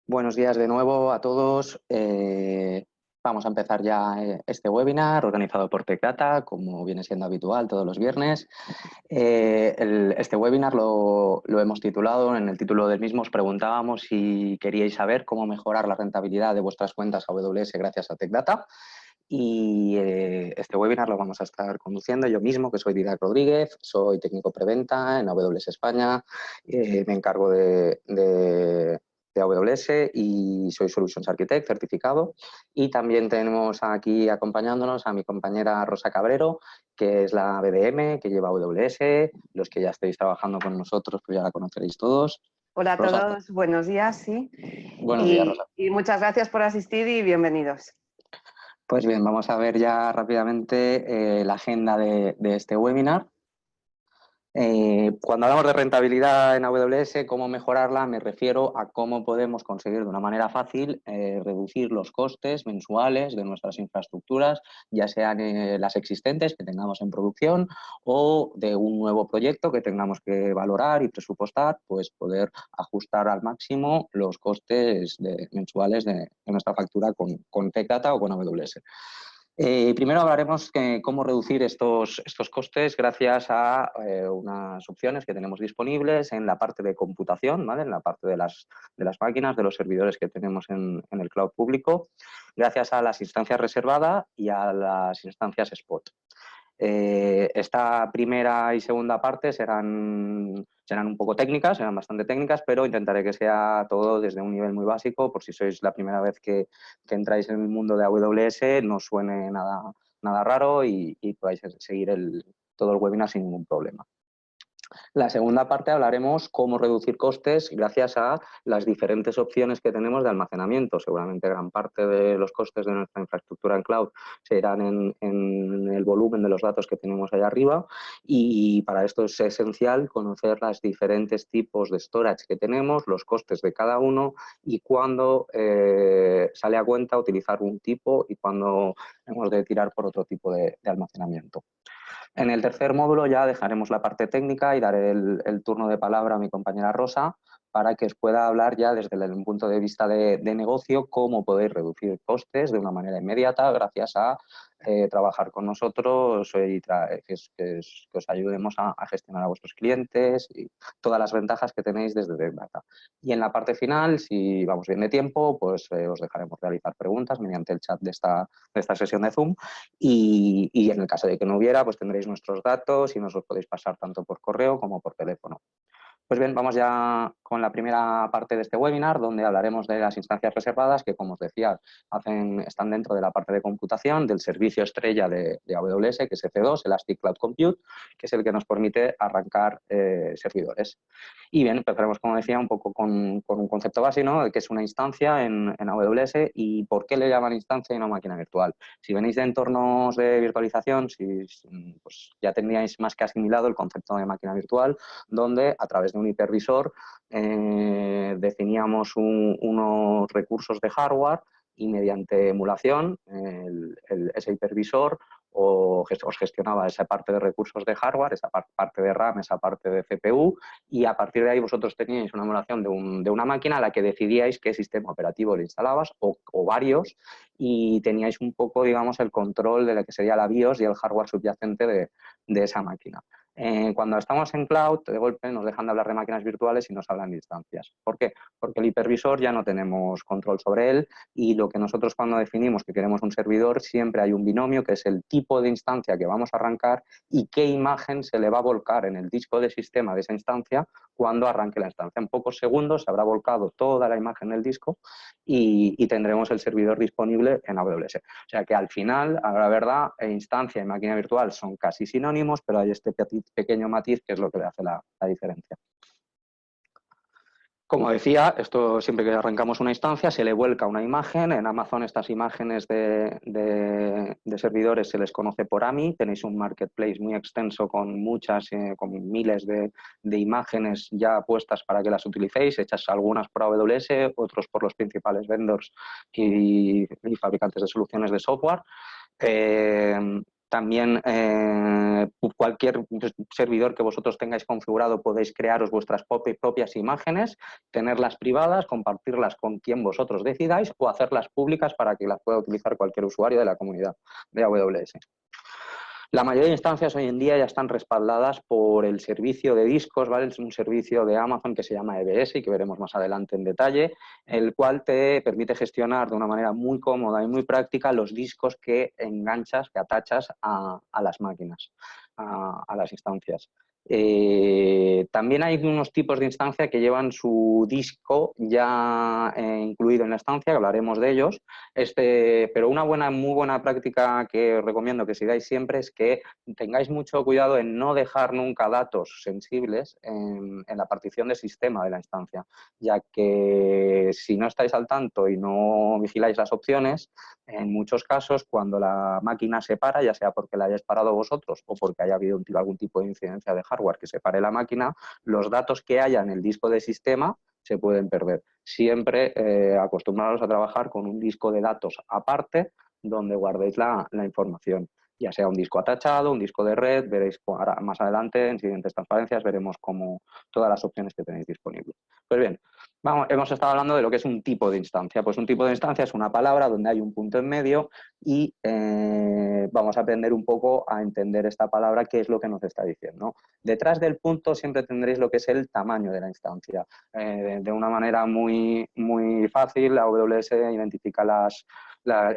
Buenos días de nuevo a todos. Vamos a empezar ya este webinar organizado por Tech Data, como viene siendo habitual todos los viernes. Este webinar lo hemos titulado, en el título del mismo os preguntábamos si queríais saber cómo mejorar la rentabilidad de vuestras cuentas AWS gracias a Tech Data. Y este webinar lo vamos a estar conduciendo yo mismo, que soy Didac Rodríguez, soy técnico preventa en AWS España, me encargo de AWS y soy Solutions Architect certificado. Y también tenemos aquí acompañándonos a mi compañera Rosa Cabrero, que es la BDM, que lleva AWS. Los que ya estáis trabajando con nosotros, pues ya la conoceréis todos. Hola a Rosa, todos, buenos días, sí. buenos días, Rosa. Y muchas gracias por asistir y bienvenidos. Pues bien, vamos a ver ya rápidamente la agenda de este webinar. Cuando hablamos de rentabilidad en AWS, cómo mejorarla, me refiero a cómo podemos conseguir de una manera fácil reducir los costes mensuales de nuestras infraestructuras, ya sean las existentes que tengamos en producción o de un nuevo proyecto que tengamos que valorar y presupuestar, pues poder ajustar al máximo los costes mensuales de nuestra factura con Tech Data o con AWS. Primero hablaremos de cómo reducir estos costes gracias a unas opciones que tenemos disponibles en la parte de computación, ¿vale? En la parte de las máquinas, de los servidores que tenemos en el cloud público, gracias a las instancias reservadas y a las instancias spot. Esta primera y segunda parte serán un poco técnicas, serán bastante técnicas, pero intentaré que sea todo desde un nivel muy básico, por si sois la primera vez que entráis en el mundo de AWS, no suene nada raro y podáis seguir todo el webinar sin ningún problema. La segunda parte hablaremos cómo reducir costes gracias a las diferentes opciones que tenemos de almacenamiento. Seguramente gran parte de los costes de nuestra infraestructura en cloud se irán en el volumen de los datos que tenemos allá arriba y para esto es esencial conocer los diferentes tipos de storage que tenemos, los costes de cada uno y cuándo sale a cuenta utilizar un tipo y cuándo hemos de tirar por otro tipo de almacenamiento. En el tercer módulo ya dejaremos la parte técnica y daré el turno de palabra a mi compañera Rosa para que os pueda hablar ya desde el punto de vista de negocio cómo podéis reducir costes de una manera inmediata gracias a trabajar con nosotros y que os ayudemos a gestionar a vuestros clientes y todas las ventajas que tenéis desde Tech Data. Y en la parte final, si vamos bien de tiempo, pues os dejaremos realizar preguntas mediante el chat de esta sesión de Zoom y en el caso de que no hubiera, pues tendréis nuestros datos y nos los podéis pasar tanto por correo como por teléfono. Pues bien, vamos ya con la primera parte de este webinar, donde hablaremos de las instancias reservadas que, como os decía, están dentro de la parte de computación del servicio estrella de AWS, que es EC2, Elastic Cloud Compute, que es el que nos permite arrancar servidores. Y bien, empezaremos, como decía, un poco con un concepto básico, ¿no? De qué es una instancia en AWS y por qué le llaman instancia y no máquina virtual. Si venís de entornos de virtualización, pues ya tendríais más que asimilado el concepto de máquina virtual, donde a través de un hipervisor definíamos unos recursos de hardware y mediante emulación ese hipervisor os gestionaba esa parte de recursos de hardware, esa parte de RAM, esa parte de CPU y a partir de ahí vosotros teníais una emulación de una máquina a la que decidíais qué sistema operativo le instalabas o varios y teníais un poco, digamos, el control de lo que sería la BIOS y el hardware subyacente de esa máquina. Cuando estamos en cloud, de golpe nos dejan de hablar de máquinas virtuales y nos hablan de instancias. ¿Por qué? Porque el hipervisor ya no tenemos control sobre él y lo que nosotros cuando definimos que queremos un servidor siempre hay un binomio que es el tipo de instancia que vamos a arrancar y qué imagen se le va a volcar en el disco de sistema de esa instancia cuando arranque la instancia. En pocos segundos se habrá volcado toda la imagen del disco y tendremos el servidor disponible en AWS. O sea que al final, a la verdad, instancia y máquina virtual son casi sinónimos, pero hay este pequeño matiz que es lo que le hace la diferencia. Como decía, esto siempre que arrancamos una instancia se le vuelca una imagen. En Amazon estas imágenes de servidores se les conoce por AMI. Tenéis un marketplace muy extenso con con miles de imágenes ya puestas para que las utilicéis, hechas algunas por AWS, otros por los principales vendors y fabricantes de soluciones de software. También cualquier servidor que vosotros tengáis configurado podéis crearos vuestras propias imágenes, tenerlas privadas, compartirlas con quien vosotros decidáis o hacerlas públicas para que las pueda utilizar cualquier usuario de la comunidad de AWS. La mayoría de instancias hoy en día ya están respaldadas por el servicio de discos, ¿vale? Es un servicio de Amazon que se llama EBS y que veremos más adelante en detalle, el cual te permite gestionar de una manera muy cómoda y muy práctica los discos que enganchas, que atachas a las máquinas, a las instancias. También hay unos tipos de instancia que llevan su disco ya incluido en la instancia, que hablaremos de ellos, pero una muy buena práctica que os recomiendo que sigáis siempre es que tengáis mucho cuidado en no dejar nunca datos sensibles en la partición de sistema de la instancia, ya que si no estáis al tanto y no vigiláis las opciones, en muchos casos cuando la máquina se para, ya sea porque la hayáis parado vosotros o porque haya habido algún tipo de incidencia de hardware que se pare la máquina, los datos que haya en el disco de sistema se pueden perder. Siempre acostumbraros a trabajar con un disco de datos aparte donde guardéis la información, ya sea un disco atachado, un disco de red, veréis ahora, más adelante en siguientes transparencias veremos cómo todas las opciones que tenéis disponibles. Pues bien, hemos estado hablando de lo que es un tipo de instancia. Pues un tipo de instancia es una palabra donde hay un punto en medio y vamos a aprender un poco a entender esta palabra, qué es lo que nos está diciendo. Detrás del punto siempre tendréis lo que es el tamaño de la instancia. De una manera muy fácil, AWS identifica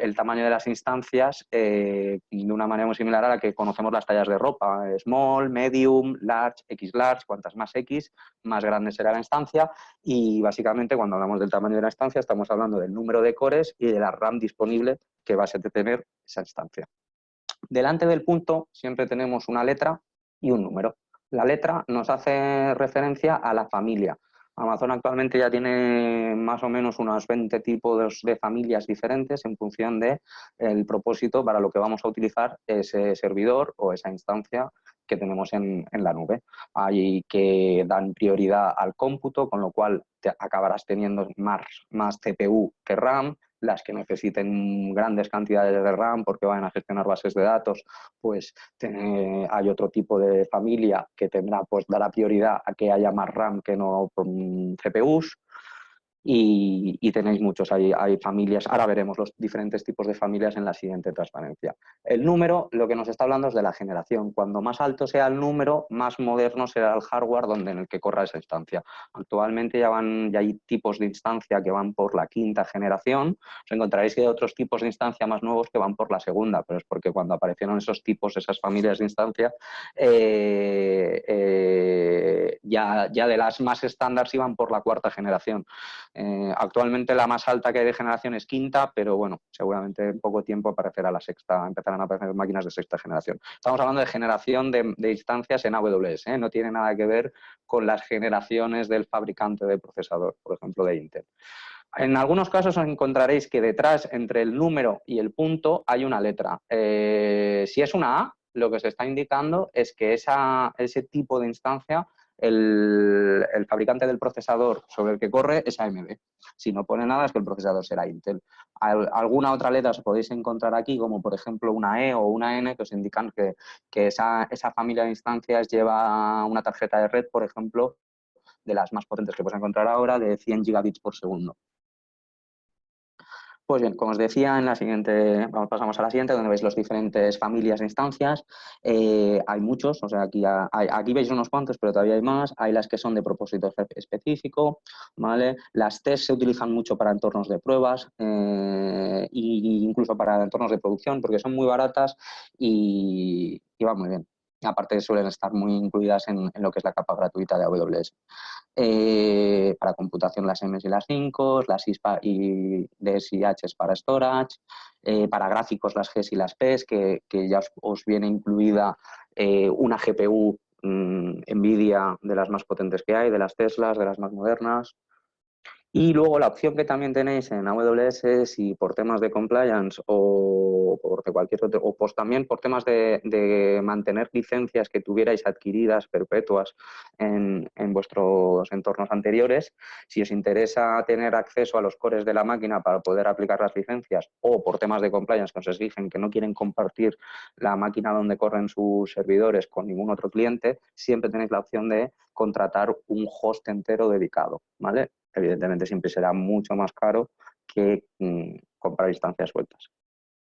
el tamaño de las instancias de una manera muy similar a la que conocemos las tallas de ropa, small, medium, large, x-large, cuantas más x, más grande será la instancia y básicamente cuando hablamos del tamaño de la instancia estamos hablando del número de cores y de la RAM disponible que va a tener esa instancia. Delante del punto siempre tenemos una letra y un número. La letra nos hace referencia a la familia. Amazon actualmente ya tiene más o menos unos 20 tipos de familias diferentes en función del propósito para lo que vamos a utilizar ese servidor o esa instancia que tenemos en la nube. Hay que dan prioridad al cómputo, con lo cual acabarás teniendo más CPU que RAM. Las que necesiten grandes cantidades de RAM porque van a gestionar bases de datos, pues hay otro tipo de familia que dará prioridad a que haya más RAM que no CPUs. Y tenéis muchos, hay familias, ahora veremos los diferentes tipos de familias en la siguiente transparencia. El número, lo que nos está hablando es de la generación. Cuando más alto sea el número, más moderno será el hardware en el que corra esa instancia. Actualmente ya hay tipos de instancia que van por la 5ª generación, os encontraréis que hay otros tipos de instancia más nuevos que van por la 2ª, pero es porque cuando aparecieron esos tipos, esas familias de instancia, ya de las más estándar iban por la 4ª generación. Actualmente la más alta que hay de generación es 5ª, pero bueno, seguramente en poco tiempo aparecerá la 6ª, empezarán a aparecer máquinas de 6ª generación. Estamos hablando de generación de instancias en AWS, no tiene nada que ver con las generaciones del fabricante de procesador, por ejemplo, de Intel. En algunos casos os encontraréis que detrás, entre el número y el punto, hay una letra. Si es una A, lo que se está indicando es que ese tipo de instancia el fabricante del procesador sobre el que corre es AMD. Si no pone nada es que el procesador será Intel. Alguna otra letra os podéis encontrar aquí, como por ejemplo una E o una N, que os indican que esa familia de instancias lleva una tarjeta de red, por ejemplo, de las más potentes que podéis encontrar ahora, de 100 gigabits por segundo. Pues bien, como os decía, pasamos a la siguiente, donde veis las diferentes familias de instancias. Hay muchos, o sea, aquí veis unos cuantos, pero todavía hay más. Hay las que son de propósito específico, ¿vale? Las test se utilizan mucho para entornos de pruebas e incluso para entornos de producción, porque son muy baratas y van muy bien. Aparte suelen estar muy incluidas en lo que es la capa gratuita de AWS. Para computación las M's y las 5, las I's y D's y H's para storage, para gráficos las G's y las P's, que ya os viene incluida una GPU NVIDIA de las más potentes que hay, de las Teslas, de las más modernas. Y luego la opción que también tenéis en AWS, si por temas de compliance o por de cualquier otro, o pues también por temas de mantener licencias que tuvierais adquiridas perpetuas en vuestros entornos anteriores, si os interesa tener acceso a los cores de la máquina para poder aplicar las licencias, o por temas de compliance que os exigen que no quieren compartir la máquina donde corren sus servidores con ningún otro cliente, siempre tenéis la opción de contratar un host entero dedicado, ¿vale? Evidentemente siempre será mucho más caro que comprar instancias sueltas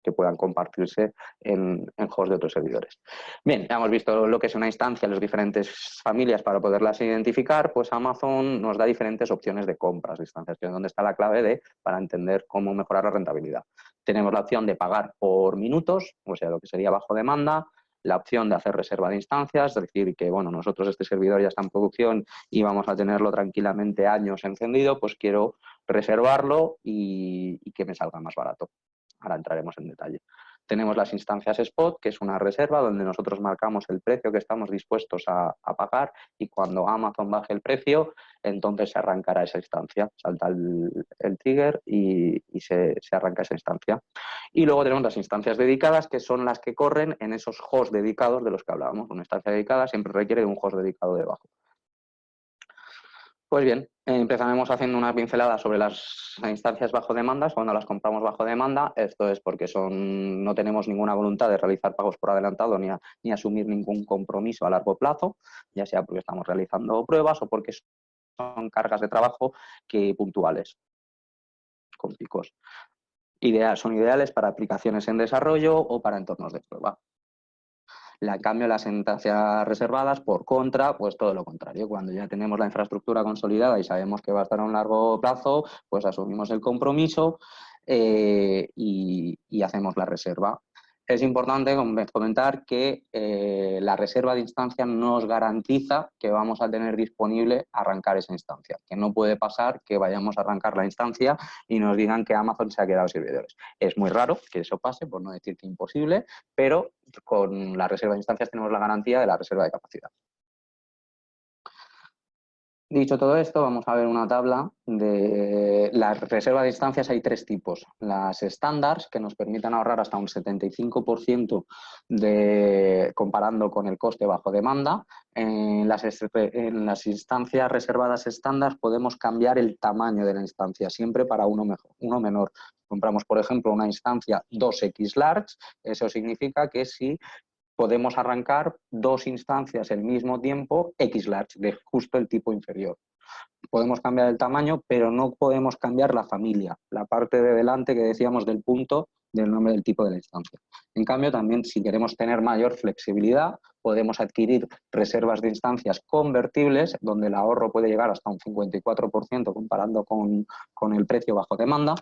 que puedan compartirse en host de otros servidores. Bien, ya hemos visto lo que es una instancia, las diferentes familias para poderlas identificar, pues Amazon nos da diferentes opciones de compras de instancias, que es donde está la clave para entender cómo mejorar la rentabilidad. Tenemos la opción de pagar por minutos, o sea, lo que sería bajo demanda, la opción de hacer reserva de instancias, es decir, que bueno, nosotros este servidor ya está en producción y vamos a tenerlo tranquilamente años encendido, pues quiero reservarlo y que me salga más barato. Ahora entraremos en detalle. Tenemos las instancias spot, que es una reserva donde nosotros marcamos el precio que estamos dispuestos a pagar y cuando Amazon baje el precio, entonces se arrancará esa instancia. Salta el trigger y se arranca esa instancia. Y luego tenemos las instancias dedicadas, que son las que corren en esos hosts dedicados de los que hablábamos. Una instancia dedicada siempre requiere de un host dedicado debajo. Pues bien, empezaremos haciendo una pincelada sobre las instancias bajo demanda, cuando las compramos bajo demanda. Esto es porque no tenemos ninguna voluntad de realizar pagos por adelantado ni asumir ningún compromiso a largo plazo, ya sea porque estamos realizando pruebas o porque son cargas de trabajo puntuales, con picos. Son ideales para aplicaciones en desarrollo o para entornos de prueba. En cambio, las instancias reservadas, por contra, pues todo lo contrario. Cuando ya tenemos la infraestructura consolidada y sabemos que va a estar a un largo plazo, pues asumimos el compromiso y hacemos la reserva. Es importante comentar que la reserva de instancia nos garantiza que vamos a tener disponible arrancar esa instancia, que no puede pasar que vayamos a arrancar la instancia y nos digan que Amazon se ha quedado sin servidores. Es muy raro que eso pase, por no decir que imposible, pero con la reserva de instancias tenemos la garantía de la reserva de capacidad. Dicho todo esto, vamos a ver una tabla de la reserva de instancias. Hay tres tipos. Las estándares, que nos permiten ahorrar hasta un 75% comparando con el coste bajo demanda. En las instancias reservadas estándar podemos cambiar el tamaño de la instancia, siempre para uno menor. Compramos, por ejemplo, una instancia 2X large, eso significa que si podemos arrancar dos instancias al mismo tiempo X large, de justo el tipo inferior. Podemos cambiar el tamaño, pero no podemos cambiar la familia, la parte de delante que decíamos del punto del nombre del tipo de la instancia. En cambio, también si queremos tener mayor flexibilidad, podemos adquirir reservas de instancias convertibles, donde el ahorro puede llegar hasta un 54% comparando con el precio bajo demanda.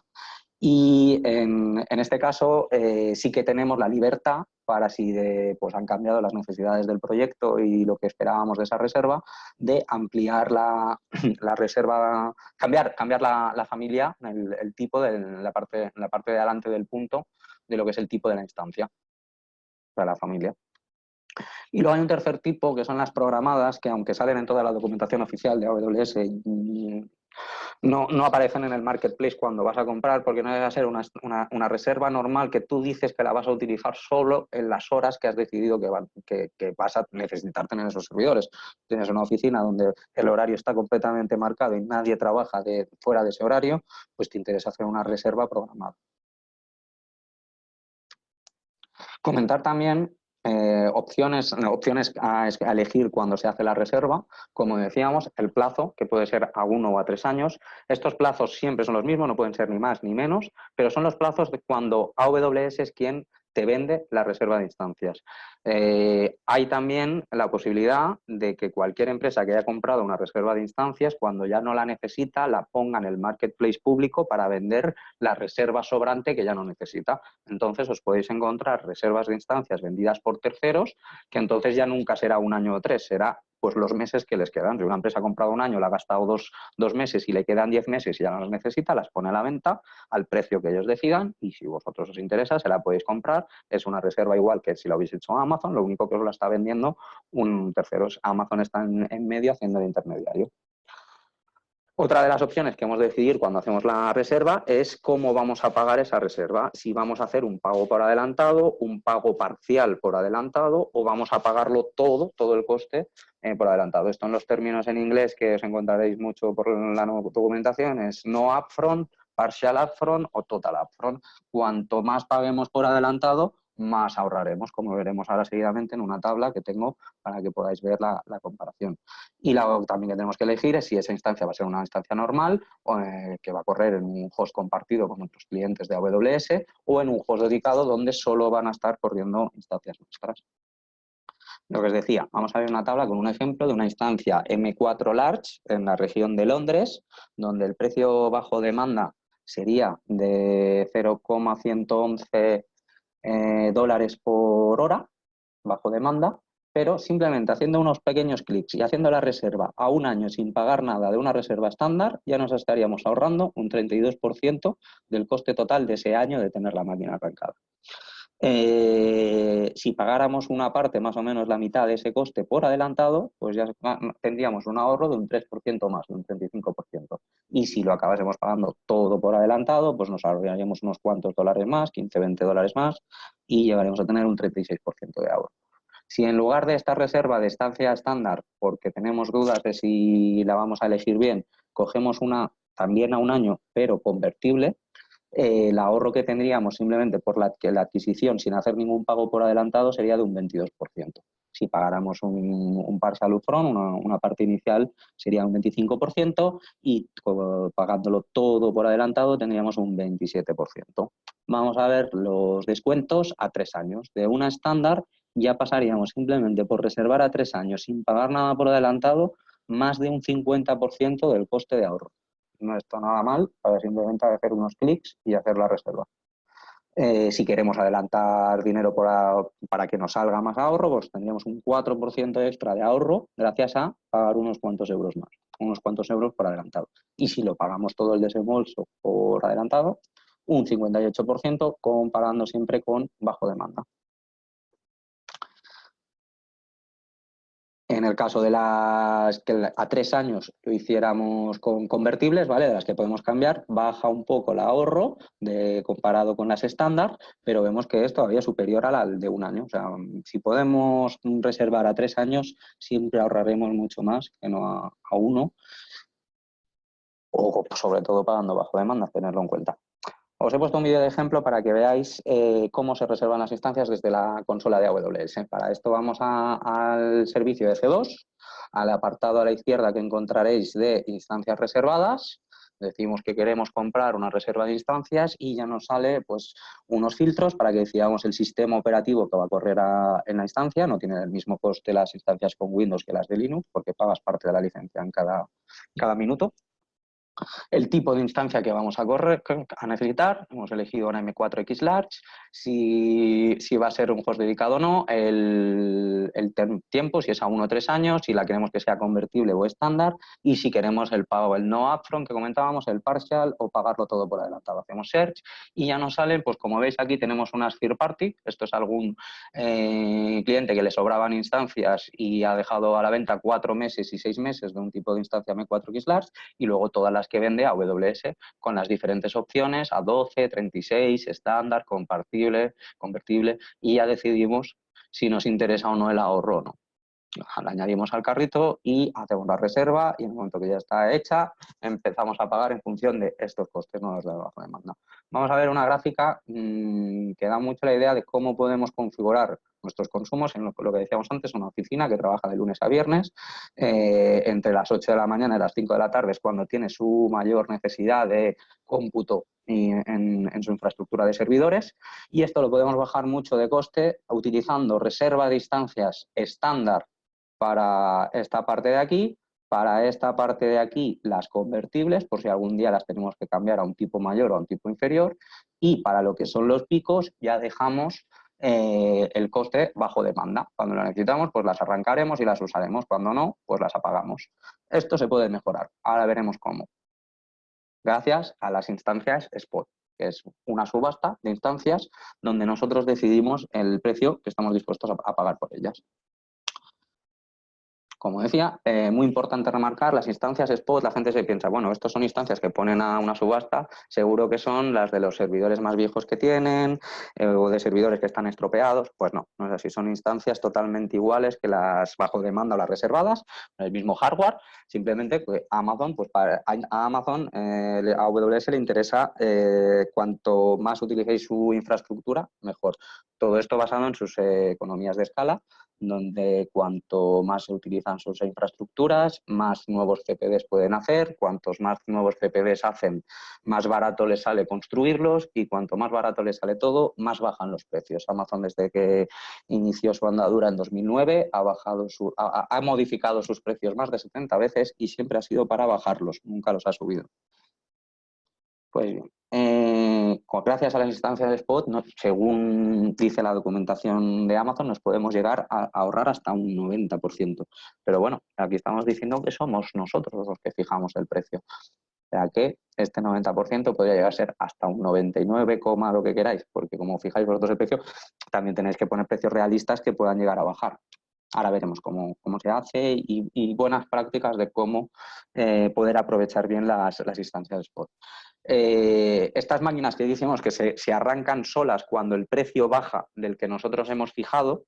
Y en este caso sí que tenemos la libertad para si pues han cambiado las necesidades del proyecto y lo que esperábamos de esa reserva, de ampliar la reserva, cambiar la familia, el tipo de la parte de delante del punto de lo que es el tipo de la instancia para la familia. Y luego hay un tercer tipo, que son las programadas, que aunque salen en toda la documentación oficial de AWS, no aparecen en el marketplace cuando vas a comprar, porque no debe ser una reserva normal que tú dices que la vas a utilizar solo en las horas que has decidido que vas a necesitar tener esos servidores. Tienes una oficina donde el horario está completamente marcado y nadie trabaja fuera de ese horario, pues te interesa hacer una reserva programada. Comentar también opciones a elegir cuando se hace la reserva. Como decíamos, el plazo, que puede ser a 1 o a 3 años. Estos plazos siempre son los mismos, no pueden ser ni más ni menos, pero son los plazos de cuando AWS es quien te vende la reserva de instancias. Hay también la posibilidad de que cualquier empresa que haya comprado una reserva de instancias, cuando ya no la necesita, la ponga en el marketplace público para vender la reserva sobrante que ya no necesita. Entonces os podéis encontrar reservas de instancias vendidas por terceros, que entonces ya nunca será 1 año o 3, será pues los meses que les quedan. Si una empresa ha comprado 1 año, la ha gastado dos meses y le quedan 10 meses y ya no los necesita, las pone a la venta al precio que ellos decidan y si vosotros os interesa, se la podéis comprar. Es una reserva igual que si lo habéis hecho a Amazon, lo único que os la está vendiendo un tercero. Amazon está en medio haciendo el intermediario. Otra de las opciones que hemos de decidir cuando hacemos la reserva es cómo vamos a pagar esa reserva. Si vamos a hacer un pago por adelantado, un pago parcial por adelantado o vamos a pagarlo todo el coste por adelantado. Esto en los términos en inglés que os encontraréis mucho por la documentación es no upfront, partial upfront o total upfront. Cuanto más paguemos por adelantado, más ahorraremos, como veremos ahora seguidamente en una tabla que tengo para que podáis ver la comparación. Y también que tenemos que elegir es si esa instancia va a ser una instancia normal que va a correr en un host compartido con otros clientes de AWS o en un host dedicado donde solo van a estar corriendo instancias nuestras. Lo que os decía, vamos a ver una tabla con un ejemplo de una instancia M4 Large en la región de Londres, donde el precio bajo demanda sería de 0,111 dólares por hora bajo demanda, pero simplemente haciendo unos pequeños clics y haciendo la reserva a un año sin pagar nada de una reserva estándar, ya nos estaríamos ahorrando un 32% del coste total de ese año de tener la máquina arrancada. Si pagáramos una parte, más o menos la mitad de ese coste por adelantado, pues ya tendríamos un ahorro de un 3% más, de un 35%. Y si lo acabásemos pagando todo por adelantado, pues nos ahorraríamos unos cuantos dólares más, 15, 20 dólares más, y llegaríamos a tener un 36% de ahorro. Si en lugar de esta reserva de estancia estándar, porque tenemos dudas de si la vamos a elegir bien, cogemos una también a un año, pero convertible, el ahorro que tendríamos simplemente por la adquisición sin hacer ningún pago por adelantado sería de un 22%. Si pagáramos un partial upfront, una parte inicial, sería un 25% y pagándolo todo por adelantado tendríamos un 27%. Vamos a ver los descuentos a 3 años. De una estándar ya pasaríamos simplemente por reservar a 3 años sin pagar nada por adelantado más de un 50% del coste de ahorro. No está nada mal, simplemente hacer unos clics y hacer la reserva. Si queremos adelantar dinero para que nos salga más ahorro, pues tendríamos un 4% extra de ahorro gracias a pagar unos cuantos euros más, unos cuantos euros por adelantado. Y si lo pagamos todo el desembolso por adelantado, un 58% comparando siempre con bajo demanda. En el caso de las que a 3 años lo hiciéramos con convertibles, ¿vale? De las que podemos cambiar, baja un poco el ahorro comparado con las estándar, pero vemos que es todavía superior al de un año. O sea, si podemos reservar a 3 años, siempre ahorraremos mucho más que no a 1, o sobre todo pagando bajo demanda, tenerlo en cuenta. Os he puesto un vídeo de ejemplo para que veáis cómo se reservan las instancias desde la consola de AWS. Para esto vamos al servicio de C2, al apartado a la izquierda que encontraréis de instancias reservadas. Decimos que queremos comprar una reserva de instancias y ya nos sale pues, unos filtros para que decidamos el sistema operativo que va a correr en la instancia. No tienen el mismo coste las instancias con Windows que las de Linux porque pagas parte de la licencia en cada minuto. El tipo de instancia que vamos a necesitar, hemos elegido una M4X Large, si va a ser un host dedicado o no, el tiempo, si es a 1 o 3 años, si la queremos que sea convertible o estándar, y si queremos el pago, el no upfront que comentábamos, el partial o pagarlo todo por adelantado. Hacemos search y ya nos salen, pues como veis aquí tenemos unas third party, esto es algún cliente que le sobraban instancias y ha dejado a la venta 4 meses y 6 meses de un tipo de instancia M4X Large, y luego todas las que vende AWS con las diferentes opciones a 12, 36, estándar, convertible, y ya decidimos si nos interesa o no el ahorro o no. La añadimos al carrito y hacemos la reserva y en el momento que ya está hecha empezamos a pagar en función de estos costes, no los de bajo demanda. Vamos a ver una gráfica que da mucho la idea de cómo podemos configurar nuestros consumos en lo que decíamos antes, una oficina que trabaja de lunes a viernes, entre las 8 de la mañana y las 5 de la tarde es cuando tiene su mayor necesidad de cómputo en su infraestructura de servidores, y esto lo podemos bajar mucho de coste utilizando reserva de instancias estándar para esta parte de aquí, para esta parte de aquí las convertibles, por si algún día las tenemos que cambiar a un tipo mayor o a un tipo inferior, y para lo que son los picos ya dejamos el coste bajo demanda. Cuando lo necesitamos, pues las arrancaremos y las usaremos. Cuando no, pues las apagamos. Esto se puede mejorar. Ahora veremos cómo. Gracias a las instancias Spot, que es una subasta de instancias donde nosotros decidimos el precio que estamos dispuestos a pagar por ellas. Como decía, muy importante remarcar, las instancias spot, la gente se piensa, bueno, estos son instancias que ponen a una subasta, seguro que son las de los servidores más viejos que tienen o de servidores que están estropeados. Pues no, no es así, son instancias totalmente iguales que las bajo demanda o las reservadas, el mismo hardware, simplemente que Amazon, pues a Amazon, a AWS le interesa cuanto más utilicéis su infraestructura, mejor. Todo esto basado en sus economías de escala, donde cuanto más se utilizan sus infraestructuras, más nuevos CPDs pueden hacer, cuantos más nuevos CPDs hacen, más barato les sale construirlos y cuanto más barato les sale todo, más bajan los precios. Amazon, desde que inició su andadura en 2009, ha modificado sus precios más de 70 veces y siempre ha sido para bajarlos, nunca los ha subido. Pues bien, gracias a las instancias de spot, según dice la documentación de Amazon, nos podemos llegar a ahorrar hasta un 90%. Pero bueno, aquí estamos diciendo que somos nosotros los que fijamos el precio. O sea que este 90% podría llegar a ser hasta un 99, lo que queráis, porque como fijáis vosotros el precio, también tenéis que poner precios realistas que puedan llegar a bajar. Ahora veremos cómo se hace y buenas prácticas de cómo poder aprovechar bien las instancias de spot. Estas máquinas que decimos que se arrancan solas cuando el precio baja del que nosotros hemos fijado,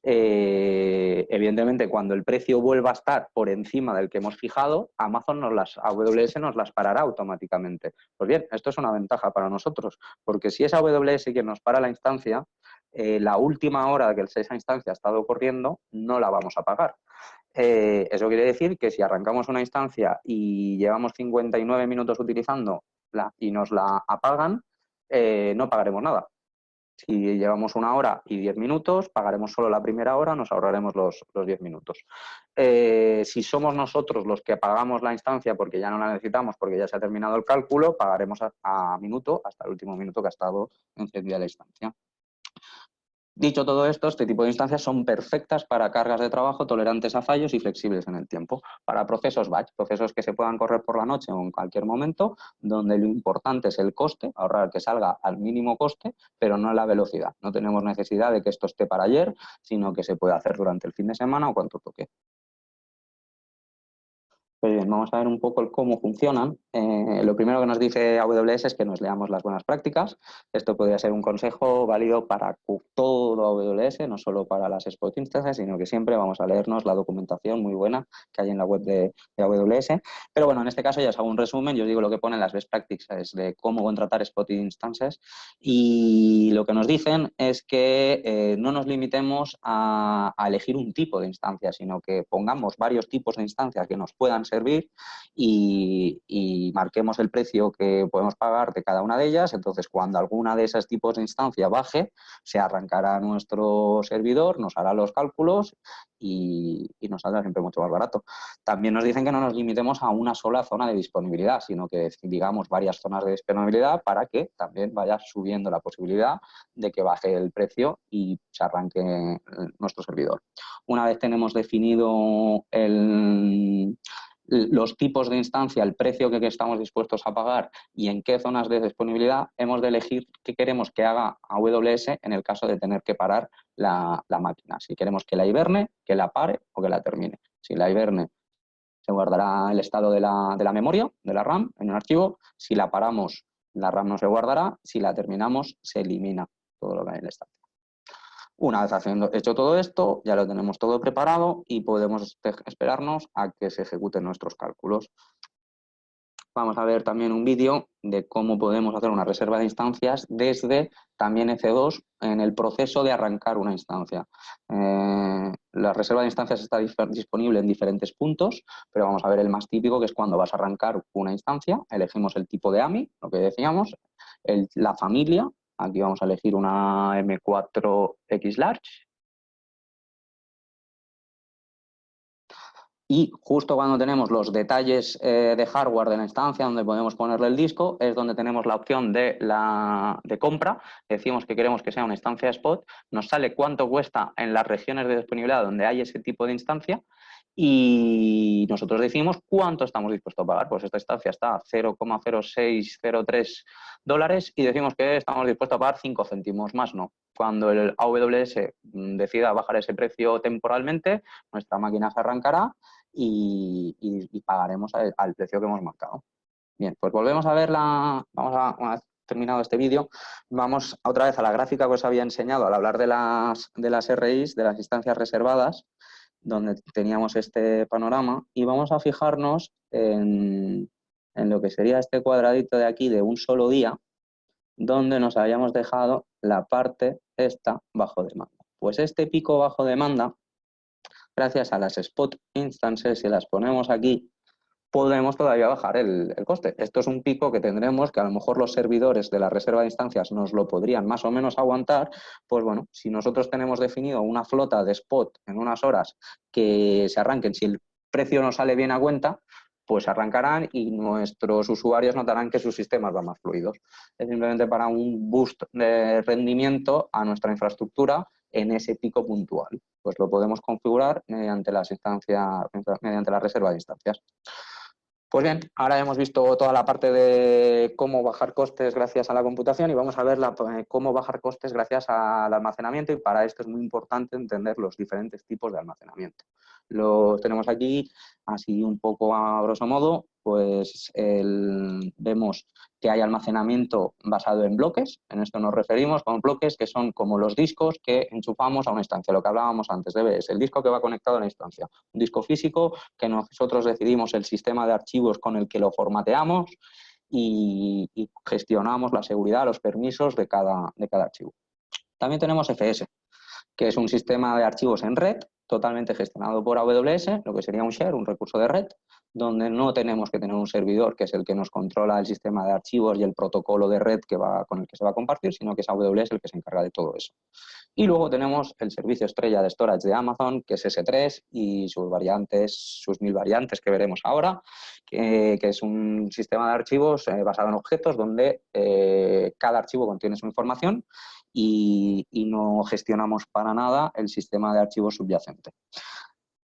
evidentemente cuando el precio vuelva a estar por encima del que hemos fijado, AWS nos las parará automáticamente. Pues bien, esto es una ventaja para nosotros, porque si es AWS quien nos para la instancia, la última hora que esa instancia ha estado corriendo no la vamos a pagar. Eso quiere decir que si arrancamos una instancia y llevamos 59 minutos utilizando y nos la apagan, no pagaremos nada. Si llevamos 1 hora y 10 minutos, pagaremos solo la primera hora, nos ahorraremos los 10 minutos. Si somos nosotros los que pagamos la instancia porque ya no la necesitamos, porque ya se ha terminado el cálculo, pagaremos a minuto, hasta el último minuto que ha estado encendida la instancia. Dicho todo esto, este tipo de instancias son perfectas para cargas de trabajo tolerantes a fallos y flexibles en el tiempo. Para procesos batch, procesos que se puedan correr por la noche o en cualquier momento, donde lo importante es el coste, ahorrar que salga al mínimo coste, pero no la velocidad. No tenemos necesidad de que esto esté para ayer, sino que se puede hacer durante el fin de semana o cuanto toque. Pues bien, vamos a ver un poco cómo funcionan. Lo primero que nos dice AWS es que nos leamos las buenas prácticas. Esto podría ser un consejo válido para todo AWS, no solo para las Spot Instances, sino que siempre vamos a leernos la documentación muy buena que hay en la web de AWS. Pero bueno, en este caso ya os hago un resumen. Yo os digo lo que ponen las best practices de cómo contratar Spot Instances. Y lo que nos dicen es que no nos limitemos a elegir un tipo de instancia, sino que pongamos varios tipos de instancias que nos puedan servir y marquemos el precio que podemos pagar de cada una de ellas. Entonces, cuando alguna de esos tipos de instancia baje, se arrancará nuestro servidor, nos hará los cálculos y nos saldrá siempre mucho más barato. También nos dicen que no nos limitemos a una sola zona de disponibilidad, sino que digamos varias zonas de disponibilidad para que también vaya subiendo la posibilidad de que baje el precio y se arranque nuestro servidor. Una vez tenemos definido los tipos de instancia, el precio que estamos dispuestos a pagar y en qué zonas de disponibilidad, hemos de elegir qué queremos que haga AWS en el caso de tener que parar la máquina. Si queremos que la hiberne, que la pare o que la termine. Si la hiberne, se guardará el estado de la memoria, de la RAM, en un archivo. Si la paramos, la RAM no se guardará. Si la terminamos, se elimina todo lo que hay en el estado. Una vez hecho todo esto, ya lo tenemos todo preparado y podemos esperarnos a que se ejecuten nuestros cálculos. Vamos a ver también un vídeo de cómo podemos hacer una reserva de instancias desde también EC2 en el proceso de arrancar una instancia. La reserva de instancias está disponible en diferentes puntos, pero vamos a ver el más típico, que es cuando vas a arrancar una instancia. Elegimos el tipo de AMI, lo que decíamos, la familia. Aquí vamos a elegir una M4X Large. Y justo cuando tenemos los detalles de hardware de la instancia, donde podemos ponerle el disco, es donde tenemos la opción de compra. Decimos que queremos que sea una instancia spot. Nos sale cuánto cuesta en las regiones de disponibilidad donde hay ese tipo de instancia y nosotros decimos cuánto estamos dispuestos a pagar. Pues esta instancia está a $0,0603 y decimos que estamos dispuestos a pagar 5 céntimos, más no. Cuando el AWS decida bajar ese precio temporalmente, nuestra máquina se arrancará y pagaremos al precio que hemos marcado. Bien, pues volvemos a ver una vez terminado este vídeo, vamos otra vez a la gráfica que os había enseñado al hablar de las RIs, de las instancias reservadas, donde teníamos este panorama, y vamos a fijarnos en lo que sería este cuadradito de aquí de un solo día, donde nos habíamos dejado la parte esta bajo demanda. Pues este pico bajo demanda, gracias a las spot instances, si las ponemos aquí, podemos todavía bajar el coste. Esto es un pico que tendremos, que a lo mejor los servidores de la reserva de instancias nos lo podrían más o menos aguantar. Pues bueno, si nosotros tenemos definido una flota de spot en unas horas que se arranquen, si el precio nos sale bien a cuenta, pues arrancarán y nuestros usuarios notarán que sus sistemas van más fluidos. Es simplemente para un boost de rendimiento a nuestra infraestructura en ese pico puntual. Pues lo podemos configurar mediante la reserva de instancias. Pues bien, ahora hemos visto toda la parte de cómo bajar costes gracias a la computación y vamos a ver cómo bajar costes gracias al almacenamiento, y para esto es muy importante entender los diferentes tipos de almacenamiento. Los tenemos aquí así un poco a grosso modo, pues vemos que hay almacenamiento basado en bloques. En esto nos referimos con bloques que son como los discos que enchufamos a una instancia, lo que hablábamos antes de BS, el disco que va conectado a la instancia. Un disco físico que nosotros decidimos el sistema de archivos con el que lo formateamos y gestionamos la seguridad, los permisos de cada archivo. También tenemos FS, que es un sistema de archivos en red totalmente gestionado por AWS, lo que sería un share, un recurso de red, donde no tenemos que tener un servidor que es el que nos controla el sistema de archivos y el protocolo de red con el que se va a compartir, sino que es AWS el que se encarga de todo eso. Y luego tenemos el servicio estrella de storage de Amazon, que es S3 y sus variantes, sus 1000 variantes que veremos ahora, que es un sistema de archivos basado en objetos donde cada archivo contiene su información y no gestionamos para nada el sistema de archivos subyacente.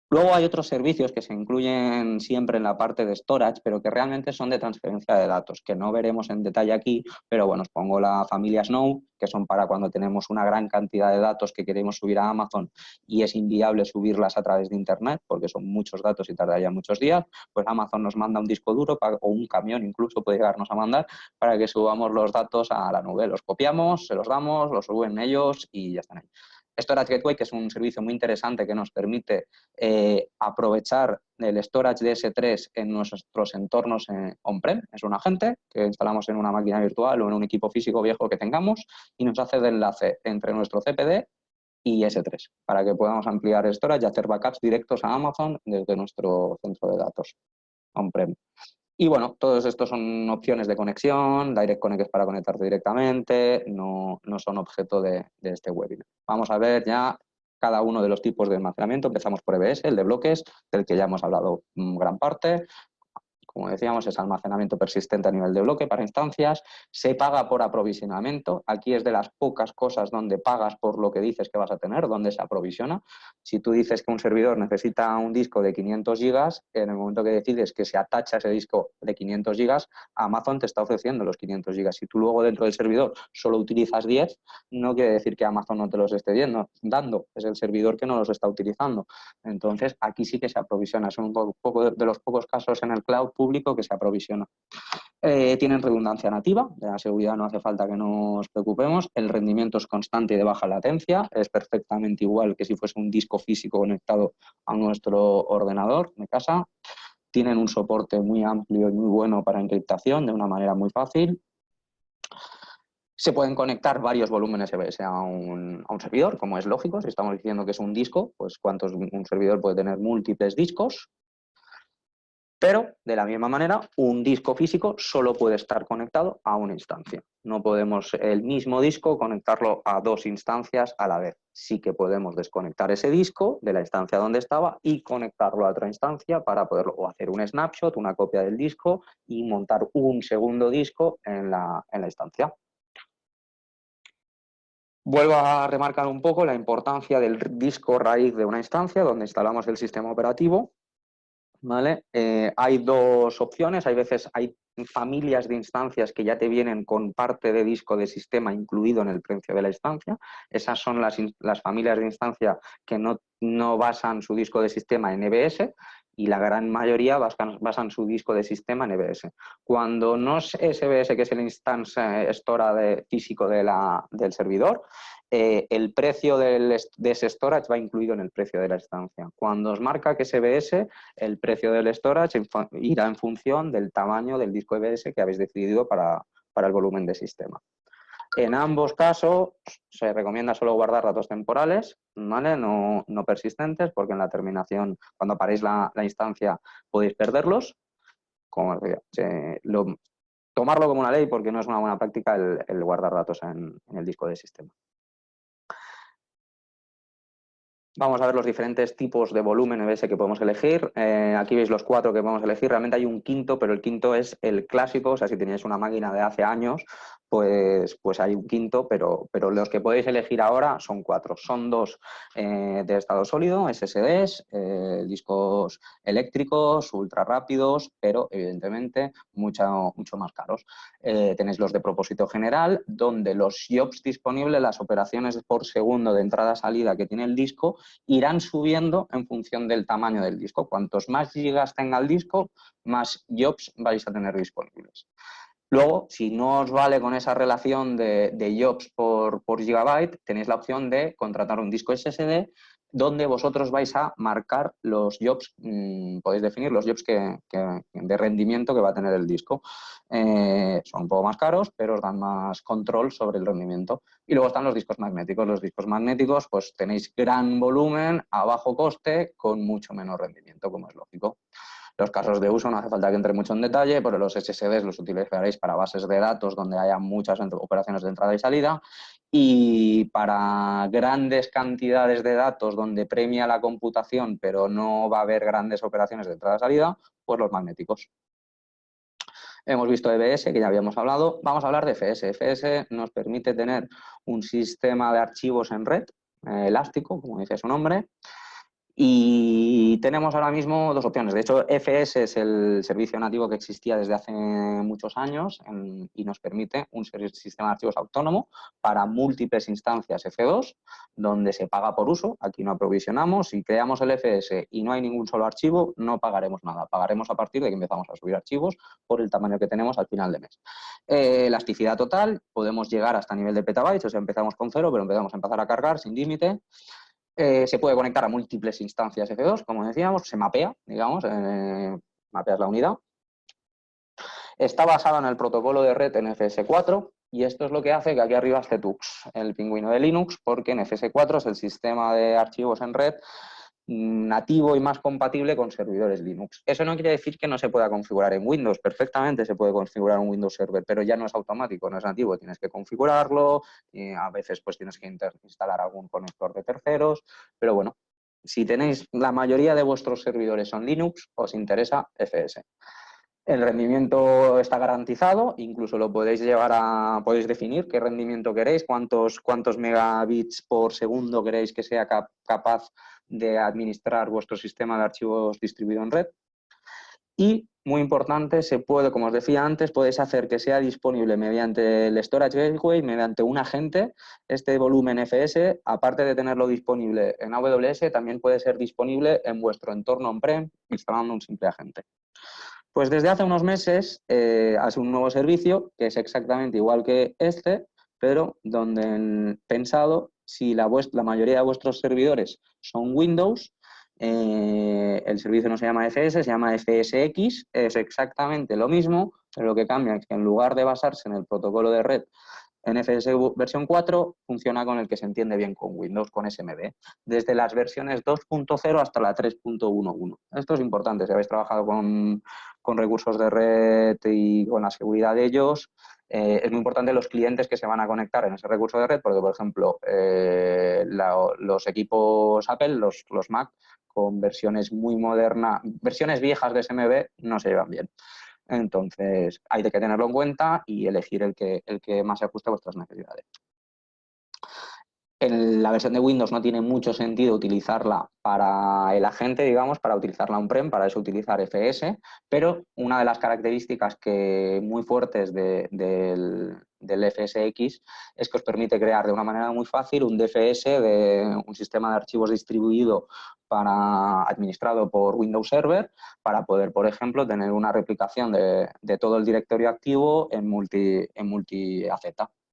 Luego hay otros servicios que se incluyen siempre en la parte de storage, pero que realmente son de transferencia de datos, que no veremos en detalle aquí, pero bueno, os pongo la familia Snow, que son para cuando tenemos una gran cantidad de datos que queremos subir a Amazon y es inviable subirlas a través de Internet, porque son muchos datos y tardaría muchos días, pues Amazon nos manda un disco duro o un camión incluso puede llegarnos a mandar para que subamos los datos a la nube. Los copiamos, se los damos, los suben ellos y ya están ahí. Storage Gateway, que es un servicio muy interesante que nos permite aprovechar el storage de S3 en nuestros entornos on-prem. Es un agente que instalamos en una máquina virtual o en un equipo físico viejo que tengamos y nos hace de enlace entre nuestro CPD y S3 para que podamos ampliar el storage y hacer backups directos a Amazon desde nuestro centro de datos on-prem. Y bueno, todos estos son opciones de conexión, Direct Connect es para conectarte directamente, no son objeto de este webinar. Vamos a ver ya cada uno de los tipos de almacenamiento. Empezamos por EBS, el de bloques, del que ya hemos hablado gran parte. Como decíamos, es almacenamiento persistente a nivel de bloque para instancias. Se paga por aprovisionamiento. Aquí es de las pocas cosas donde pagas por lo que dices que vas a tener, donde se aprovisiona. Si tú dices que un servidor necesita un disco de 500 gigas, en el momento que decides que se atacha ese disco de 500 gigas, Amazon te está ofreciendo los 500 gigas. Si tú luego dentro del servidor solo utilizas 10, no quiere decir que Amazon no te los esté dando. Es el servidor que no los está utilizando. Entonces, aquí sí que se aprovisiona. Son un poco de los pocos casos en el cloud público que se aprovisiona. Tienen redundancia nativa, de la seguridad no hace falta que nos preocupemos, el rendimiento es constante y de baja latencia, es perfectamente igual que si fuese un disco físico conectado a nuestro ordenador de casa, tienen un soporte muy amplio y muy bueno para encriptación de una manera muy fácil. Se pueden conectar varios volúmenes EBS a un servidor, como es lógico. Si estamos diciendo que es un disco, pues un servidor puede tener múltiples discos. Pero, de la misma manera, un disco físico solo puede estar conectado a una instancia. No podemos el mismo disco conectarlo a dos instancias a la vez. Sí que podemos desconectar ese disco de la instancia donde estaba y conectarlo a otra instancia para poderlo o hacer un snapshot, una copia del disco y montar un segundo disco en la instancia. Vuelvo a remarcar un poco la importancia del disco raíz de una instancia donde instalamos el sistema operativo. ¿Vale? Hay dos opciones, hay familias de instancias que ya te vienen con parte de disco de sistema incluido en el precio de la instancia. Esas son las familias de instancia que no basan su disco de sistema en EBS y la gran mayoría basan su disco de sistema en EBS. Cuando no es EBS, que es el instance storage físico del servidor, el precio de ese storage va incluido en el precio de la instancia. Cuando os marca que es EBS, el precio del storage irá en función del tamaño del disco EBS que habéis decidido para el volumen de sistema. En ambos casos se recomienda solo guardar datos temporales, ¿vale? No persistentes, porque en la terminación, cuando paréis la instancia, podéis perderlos. Como tomarlo como una ley, porque no es una buena práctica el guardar datos en el disco de sistema. Vamos a ver los diferentes tipos de volumen EBS que podemos elegir. Aquí veis los 4 que podemos elegir. Realmente hay un quinto, pero el quinto es el clásico. O sea, si tenéis una máquina de hace años, pues hay un quinto, pero los que podéis elegir ahora son 4. Son 2 de estado sólido, SSDs, discos eléctricos, ultra rápidos, pero evidentemente mucho más caros. Tenéis los de propósito general, donde los IOPS disponibles, las operaciones por segundo de entrada-salida que tiene el disco, irán subiendo en función del tamaño del disco. Cuantos más gigas tenga el disco, más IOPS vais a tener disponibles. Luego, si no os vale con esa relación de IOPS por gigabyte, tenéis la opción de contratar un disco SSD donde vosotros vais a marcar los IOPS, podéis definir los IOPS de rendimiento que va a tener el disco. Son un poco más caros, pero os dan más control sobre el rendimiento. Y luego están los discos magnéticos. Los discos magnéticos, pues tenéis gran volumen a bajo coste con mucho menos rendimiento, como es lógico. Los casos de uso no hace falta que entre mucho en detalle, pero los SSDs los utilizaréis para bases de datos donde haya muchas operaciones de entrada y salida, y para grandes cantidades de datos donde premia la computación pero no va a haber grandes operaciones de entrada y salida, pues los magnéticos. Hemos visto EBS, que ya habíamos hablado. Vamos a hablar de FS. FS nos permite tener un sistema de archivos en red, elástico, como dice su nombre. Y tenemos ahora mismo 2 opciones. De hecho, FS es el servicio nativo que existía desde hace muchos años y nos permite un sistema de archivos autónomo para múltiples instancias F2, donde se paga por uso. Aquí no aprovisionamos. Si creamos el FS y no hay ningún solo archivo, no pagaremos nada. Pagaremos a partir de que empezamos a subir archivos por el tamaño que tenemos al final de mes. Elasticidad total, podemos llegar hasta nivel de petabytes, o sea, empezamos con 0, pero empezamos a empezar a cargar sin límite. Se puede conectar a múltiples instancias F2, como decíamos, se mapea, digamos, mapeas la unidad. Está basado en el protocolo de red NFS4 y esto es lo que hace que aquí arriba esté Tux, el pingüino de Linux, porque NFS4 es el sistema de archivos en red nativo y más compatible con servidores Linux. Eso no quiere decir que no se pueda configurar en Windows, perfectamente se puede configurar un Windows Server, pero ya no es automático, no es nativo, tienes que configurarlo, y a veces pues tienes que instalar algún conector de terceros, pero bueno, si tenéis la mayoría de vuestros servidores son Linux, os interesa FS. El rendimiento está garantizado, incluso lo podéis podéis definir qué rendimiento queréis, cuántos megabits por segundo queréis que sea capaz de administrar vuestro sistema de archivos distribuido en red. Y, muy importante, se puede, como os decía antes, podéis hacer que sea disponible mediante el Storage Gateway, mediante un agente. Este volumen FS, aparte de tenerlo disponible en AWS, también puede ser disponible en vuestro entorno on-prem instalando un simple agente. Pues desde hace unos meses hace un nuevo servicio que es exactamente igual que este, pero donde han pensado, si la mayoría de vuestros servidores son Windows, el servicio no se llama FS, se llama FSX, es exactamente lo mismo, pero lo que cambia es que en lugar de basarse en el protocolo de red NFS versión 4, funciona con el que se entiende bien con Windows, con SMB, desde las versiones 2.0 hasta la 3.11. Esto es importante, si habéis trabajado con recursos de red y con la seguridad de ellos, es muy importante los clientes que se van a conectar en ese recurso de red, porque, por ejemplo, los equipos Apple, los Mac, con versiones muy modernas, versiones viejas de SMB, no se llevan bien. Entonces, hay que tenerlo en cuenta y elegir el que más se ajuste a vuestras necesidades. La versión de Windows no tiene mucho sentido utilizarla para el agente, digamos, para utilizarla on-prem, para eso utilizar FS, pero una de las características muy fuertes del FSX es que os permite crear de una manera muy fácil un DFS, de un sistema de archivos distribuido administrado por Windows Server, para poder, por ejemplo, tener una replicación de todo el directorio activo en multi-AZ,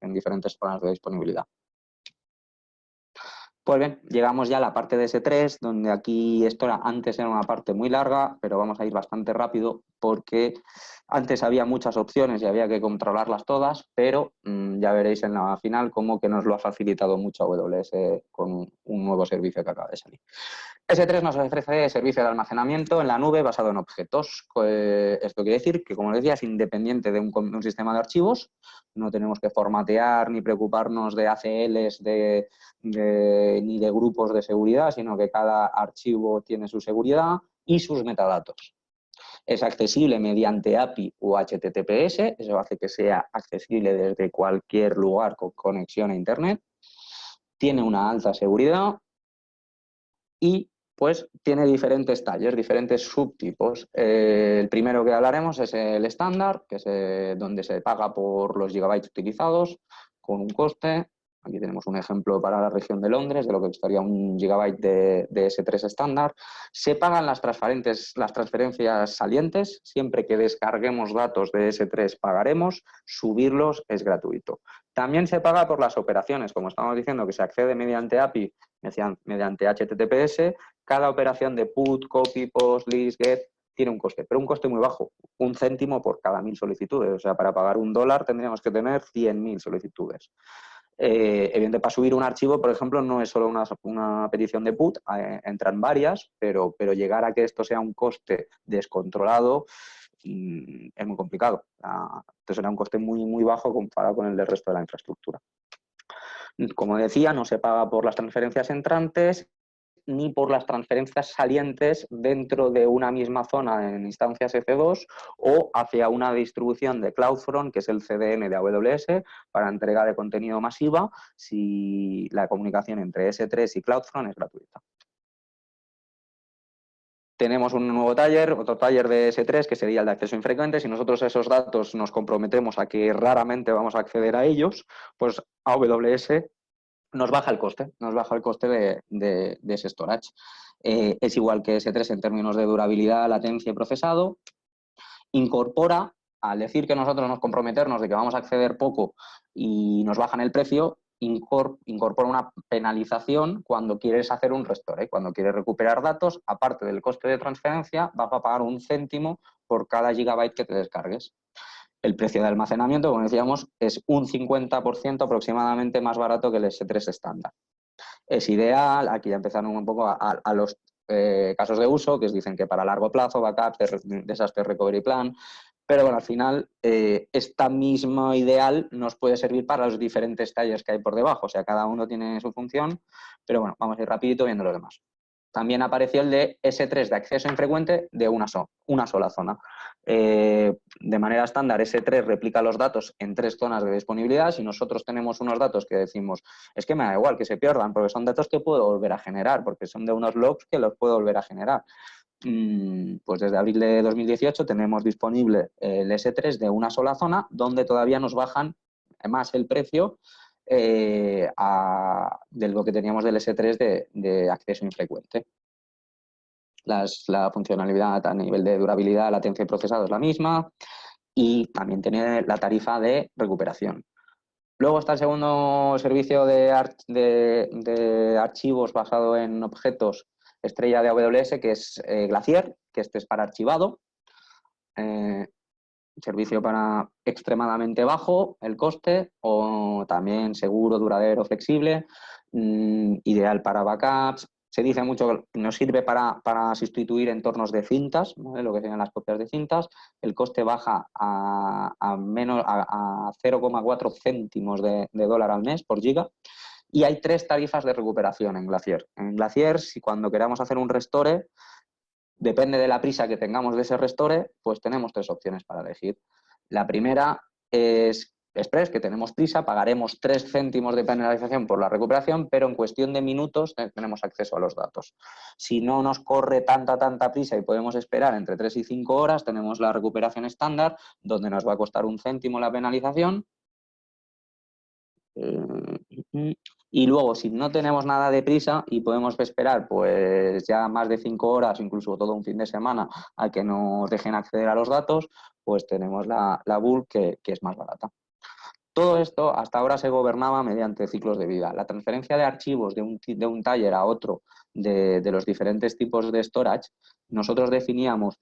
en diferentes zonas de disponibilidad. Pues bien, llegamos ya a la parte de S3, donde aquí antes era una parte muy larga, pero vamos a ir bastante rápido porque antes había muchas opciones y había que controlarlas todas, pero ya veréis en la final cómo que nos lo ha facilitado mucho AWS con un nuevo servicio que acaba de salir. S3 nos ofrece servicio de almacenamiento en la nube basado en objetos. Esto quiere decir que, como decía, es independiente de un sistema de archivos. No tenemos que formatear ni preocuparnos de ACLs ni de grupos de seguridad, sino que cada archivo tiene su seguridad y sus metadatos. Es accesible mediante API o HTTPS, eso hace que sea accesible desde cualquier lugar con conexión a Internet. Tiene una alta seguridad y pues tiene diferentes talles, diferentes subtipos. El primero que hablaremos es el estándar, que es donde se paga por los gigabytes utilizados con un coste. Aquí tenemos un ejemplo para la región de Londres de lo que costaría un gigabyte de S3 estándar. Se pagan las transferencias salientes. Siempre que descarguemos datos de S3 pagaremos. Subirlos es gratuito. También se paga por las operaciones, como estamos diciendo, que se accede mediante API, mediante HTTPS. Cada operación de put, copy, post, list, get tiene un coste, pero un coste muy bajo, 1 céntimo por cada 1000 solicitudes. O sea, para pagar $1 tendríamos que tener 100.000 solicitudes. Evidentemente, para subir un archivo, por ejemplo, no es solo una petición de put, entran varias, pero llegar a que esto sea un coste descontrolado es muy complicado. Entonces será un coste muy, muy bajo comparado con el del resto de la infraestructura. Como decía, no se paga por las transferencias entrantes ni por las transferencias salientes dentro de una misma zona en instancias EC2 o hacia una distribución de CloudFront, que es el CDN de AWS, para entrega de contenido masiva, si la comunicación entre S3 y CloudFront es gratuita. Tenemos un nuevo taller, otro taller de S3, que sería el de acceso infrecuente. Si nosotros esos datos nos comprometemos a que raramente vamos a acceder a ellos, pues AWS nos baja el coste de ese storage. Es igual que S3 en términos de durabilidad, latencia y procesado. Incorpora, al decir que nosotros nos comprometernos de que vamos a acceder poco y nos bajan el precio, incorpora una penalización cuando quieres hacer un restore, cuando quieres recuperar datos, aparte del coste de transferencia, vas a pagar 1 céntimo por cada gigabyte que te descargues. El precio de almacenamiento, como decíamos, es un 50% aproximadamente más barato que el S3 estándar. Es ideal, aquí ya empezaron un poco a los casos de uso, que dicen que para largo plazo, backup, disaster recovery plan, pero bueno, al final esta misma ideal nos puede servir para los diferentes talleres que hay por debajo, o sea, cada uno tiene su función, pero bueno, vamos a ir rapidito viendo los demás. También apareció el de S3 de acceso infrecuente de una sola zona. De manera estándar, S3 replica los datos en 3 zonas de disponibilidad. Si nosotros tenemos unos datos que decimos, es que me da igual que se pierdan, porque son datos que puedo volver a generar, porque son de unos logs que los puedo volver a generar. Pues desde abril de 2018 tenemos disponible el S3 de una sola zona, donde todavía nos bajan más el precio de lo que teníamos del S3 de acceso infrecuente. La funcionalidad a nivel de durabilidad, latencia y procesado es la misma y también tiene la tarifa de recuperación. Luego está el segundo servicio de archivos basado en objetos estrella de AWS, que es Glacier, que este es para archivado. Servicio para extremadamente bajo el coste o también seguro, duradero, flexible, ideal para backups. Se dice mucho que nos sirve para sustituir entornos de cintas, ¿vale? Lo que serían las copias de cintas. El coste baja a 0,4 céntimos de dólar al mes por giga. Y hay 3 tarifas de recuperación en Glacier. En Glacier, si cuando queramos hacer un restore, depende de la prisa que tengamos de ese restore, pues tenemos 3 opciones para elegir. La primera es express, que tenemos prisa, pagaremos 3 céntimos de penalización por la recuperación, pero en cuestión de minutos tenemos acceso a los datos. Si no nos corre tanta prisa y podemos esperar entre 3 y 5 horas, tenemos la recuperación estándar, donde nos va a costar 1 céntimo la penalización. Y luego, si no tenemos nada de prisa y podemos esperar pues ya más de 5 horas, incluso todo un fin de semana, a que nos dejen acceder a los datos, pues tenemos la bulk que es más barata. Todo esto hasta ahora se gobernaba mediante ciclos de vida. La transferencia de archivos de un taller a otro de los diferentes tipos de storage, nosotros definíamos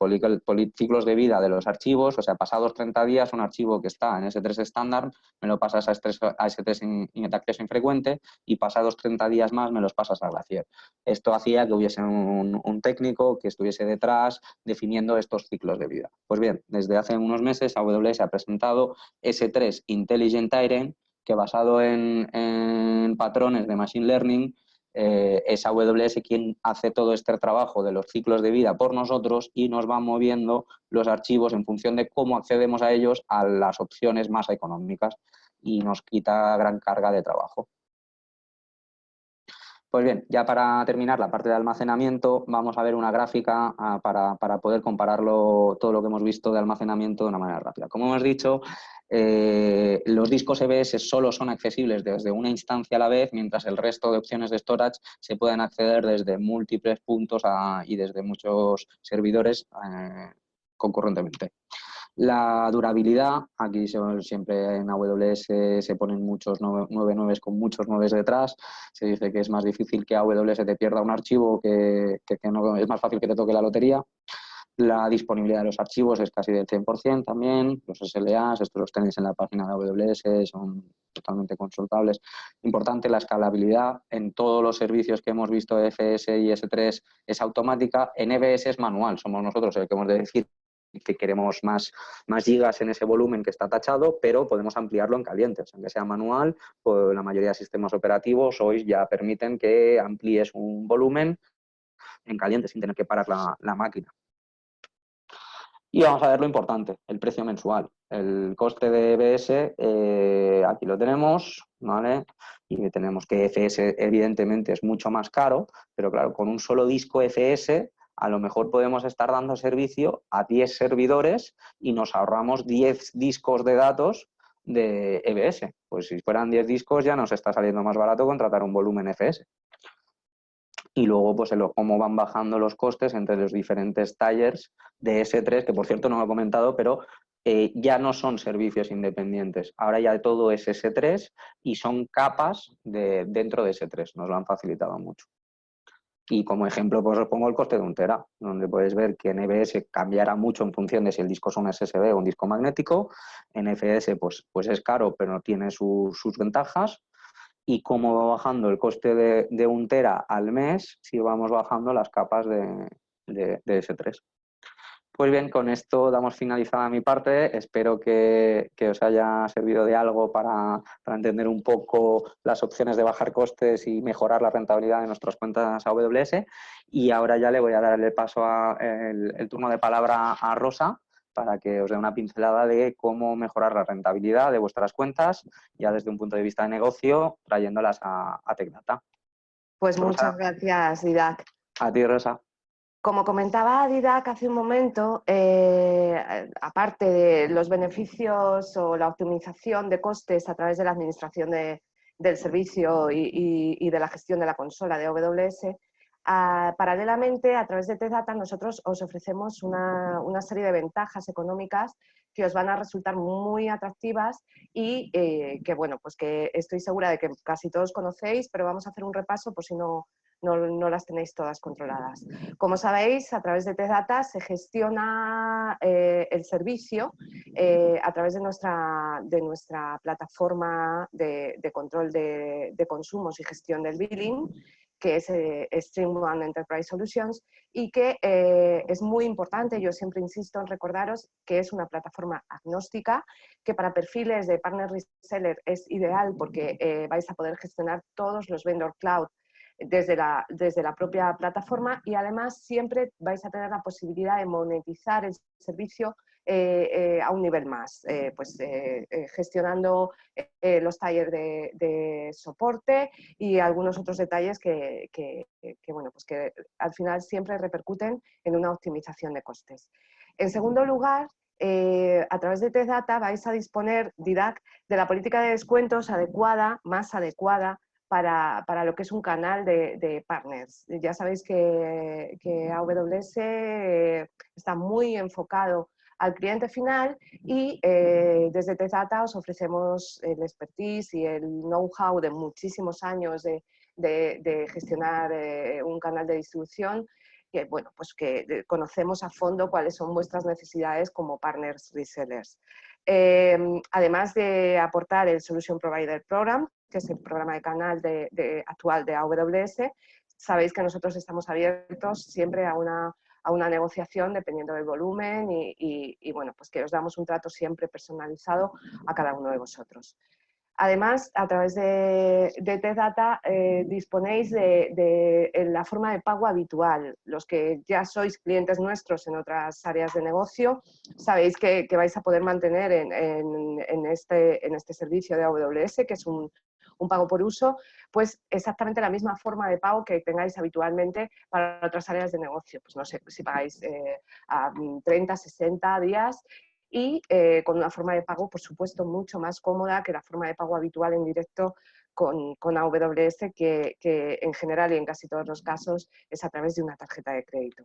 ciclos de vida de los archivos, o sea, pasados 30 días un archivo que está en S3 estándar me lo pasas a S3 en acceso infrecuente y pasados 30 días más me los pasas a Glacier. Esto hacía que hubiese un técnico que estuviese detrás definiendo estos ciclos de vida. Pues bien, desde hace unos meses AWS ha presentado S3 Intelligent Iron, que basado en patrones de Machine Learning, es AWS quien hace todo este trabajo de los ciclos de vida por nosotros y nos va moviendo los archivos en función de cómo accedemos a ellos a las opciones más económicas y nos quita gran carga de trabajo. Pues bien, ya para terminar la parte de almacenamiento, vamos a ver una gráfica para poder compararlo todo lo que hemos visto de almacenamiento de una manera rápida. Como hemos dicho, los discos EBS solo son accesibles desde una instancia a la vez, mientras el resto de opciones de storage se pueden acceder desde múltiples puntos y desde muchos servidores concurrentemente. La durabilidad, aquí siempre en AWS se ponen muchos 9 con muchos 9 detrás, se dice que es más difícil que AWS te pierda un archivo que no, es más fácil que te toque la lotería. La disponibilidad de los archivos es casi del 100% también, los SLAs, estos los tenéis en la página de AWS, son totalmente consultables. Importante, la escalabilidad en todos los servicios que hemos visto, FS y S3 es automática, en EBS es manual, somos nosotros el que hemos de decir que queremos más gigas en ese volumen que está tachado, pero podemos ampliarlo en calientes, aunque sea manual, pues la mayoría de sistemas operativos hoy ya permiten que amplíes un volumen en caliente sin tener que parar la máquina. Y vamos a ver lo importante, el precio mensual. El coste de EBS, aquí lo tenemos, ¿vale? Y tenemos que FS evidentemente es mucho más caro, pero claro, con un solo disco FS a lo mejor podemos estar dando servicio a 10 servidores y nos ahorramos 10 discos de datos de EBS. Pues si fueran 10 discos ya nos está saliendo más barato contratar un volumen FS. Y luego, pues, cómo van bajando los costes entre los diferentes tallers de S3, que por cierto no lo he comentado, pero ya no son servicios independientes. Ahora ya todo es S3 y son capas dentro de S3. Nos lo han facilitado mucho. Y como ejemplo, pues os pongo el coste de 1 tera, donde podéis ver que en EBS cambiará mucho en función de si el disco es un SSD o un disco magnético. En FS, pues es caro, pero tiene sus ventajas. Y cómo va bajando el coste de 1 tera al mes si vamos bajando las capas de S3. Pues bien, con esto damos finalizada mi parte. Espero que os haya servido de algo para entender un poco las opciones de bajar costes y mejorar la rentabilidad de nuestras cuentas AWS. Y ahora ya le voy a dar el paso el turno de palabra a Rosa para que os dé una pincelada de cómo mejorar la rentabilidad de vuestras cuentas, ya desde un punto de vista de negocio, trayéndolas a TechData. Pues Rosa, muchas gracias, Didac. a ti, Rosa. Como comentaba Didac hace un momento, aparte de los beneficios o la optimización de costes a través de la administración del servicio y de la gestión de la consola de AWS, paralelamente, a través de TechData, nosotros os ofrecemos una serie de ventajas económicas que os van a resultar muy atractivas y que, bueno, pues que estoy segura de que casi todos conocéis, pero vamos a hacer un repaso por si no las tenéis todas controladas. Como sabéis, a través de TechData se gestiona el servicio a través de nuestra plataforma de control de consumos y gestión del billing, que es StreamOne Enterprise Solutions, y que es muy importante, yo siempre insisto en recordaros que es una plataforma agnóstica, que para perfiles de partner reseller es ideal porque vais a poder gestionar todos los vendor cloud desde la propia plataforma y además siempre vais a tener la posibilidad de monetizar el servicio a un nivel más, gestionando los talleres de soporte y algunos otros detalles bueno, pues que al final siempre repercuten en una optimización de costes. En segundo lugar, a través de TestData vais a disponer, Didac, de la política de descuentos adecuada, más adecuada, para lo que es un canal de partners. Ya sabéis que AWS está muy enfocado al cliente final y desde TestData os ofrecemos el expertise y el know-how de muchísimos años de gestionar un canal de distribución que, bueno, pues que conocemos a fondo cuáles son vuestras necesidades como partners resellers. Además de aportar el Solution Provider Program, que es el programa de canal actual de AWS, sabéis que nosotros estamos abiertos siempre a una negociación dependiendo del volumen y bueno, pues que os damos un trato siempre personalizado a cada uno de vosotros. Además, a través de TestData disponéis de la forma de pago habitual. Los que ya sois clientes nuestros en otras áreas de negocio, sabéis que vais a poder mantener en este servicio de AWS, que es un pago por uso, pues exactamente la misma forma de pago que tengáis habitualmente para otras áreas de negocio. Pues no sé, si pagáis a 30, 60 días y con una forma de pago, por supuesto, mucho más cómoda que la forma de pago habitual en directo con AWS, que en general y en casi todos los casos es a través de una tarjeta de crédito.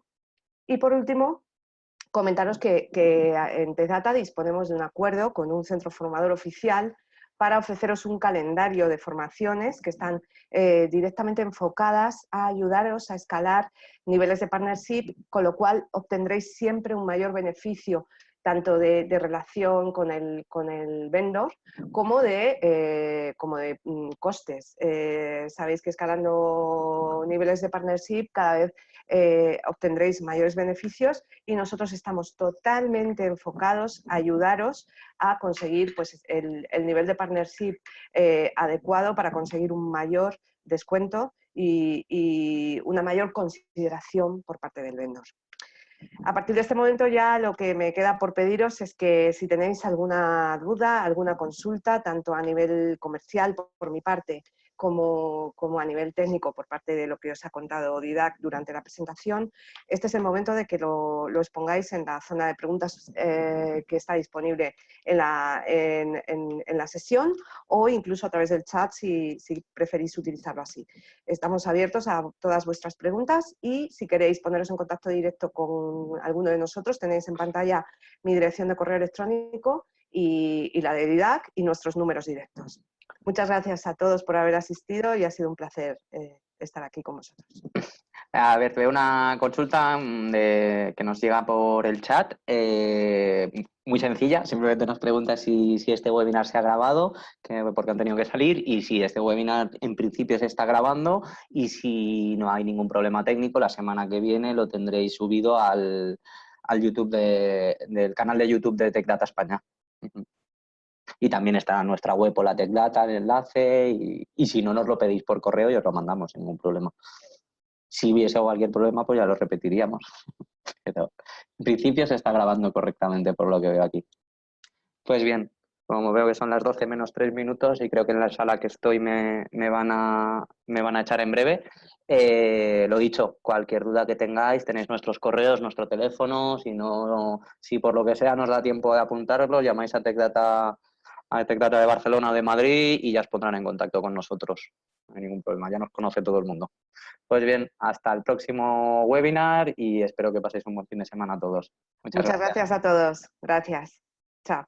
Y por último, comentaros que en TestData disponemos de un acuerdo con un centro formador oficial para ofreceros un calendario de formaciones que están directamente enfocadas a ayudaros a escalar niveles de partnership, con lo cual obtendréis siempre un mayor beneficio tanto de relación con el vendor como de costes. Sabéis que escalando niveles de partnership cada vez obtendréis mayores beneficios y nosotros estamos totalmente enfocados a ayudaros a conseguir pues, el nivel de partnership adecuado para conseguir un mayor descuento y una mayor consideración por parte del vendor. A partir de este momento ya lo que me queda por pediros es que si tenéis alguna duda, alguna consulta, tanto a nivel comercial por mi parte como a nivel técnico por parte de lo que os ha contado Didac durante la presentación, este es el momento de que lo expongáis en la zona de preguntas que está disponible en la sesión o incluso a través del chat si preferís utilizarlo así. Estamos abiertos a todas vuestras preguntas y si queréis poneros en contacto directo con alguno de nosotros, tenéis en pantalla mi dirección de correo electrónico y la de Didac y nuestros números directos. Muchas gracias a todos por haber asistido y ha sido un placer estar aquí con vosotros. A ver, veo una consulta que nos llega por el chat, muy sencilla, simplemente nos pregunta si este webinar se ha grabado, porque han tenido que salir, y si este webinar en principio se está grabando y si no hay ningún problema técnico, la semana que viene lo tendréis subido al YouTube del canal de YouTube de TechData España. Y también está en nuestra web o la TechData, el enlace, y si no nos lo pedís por correo y os lo mandamos sin ningún problema. Si hubiese cualquier problema, pues ya lo repetiríamos. Pero en principio se está grabando correctamente por lo que veo aquí. Pues bien, como veo que son las 12 menos 3 minutos y creo que en la sala que estoy me van a echar en breve. Lo dicho, cualquier duda que tengáis, tenéis nuestros correos, nuestro teléfono. Si por lo que sea nos da tiempo de apuntarlo, llamáis a TechData de Barcelona o de Madrid y ya os pondrán en contacto con nosotros. No hay ningún problema, ya nos conoce todo el mundo. Pues bien, hasta el próximo webinar y espero que paséis un buen fin de semana a todos. Muchas gracias a todos. Gracias. Chao.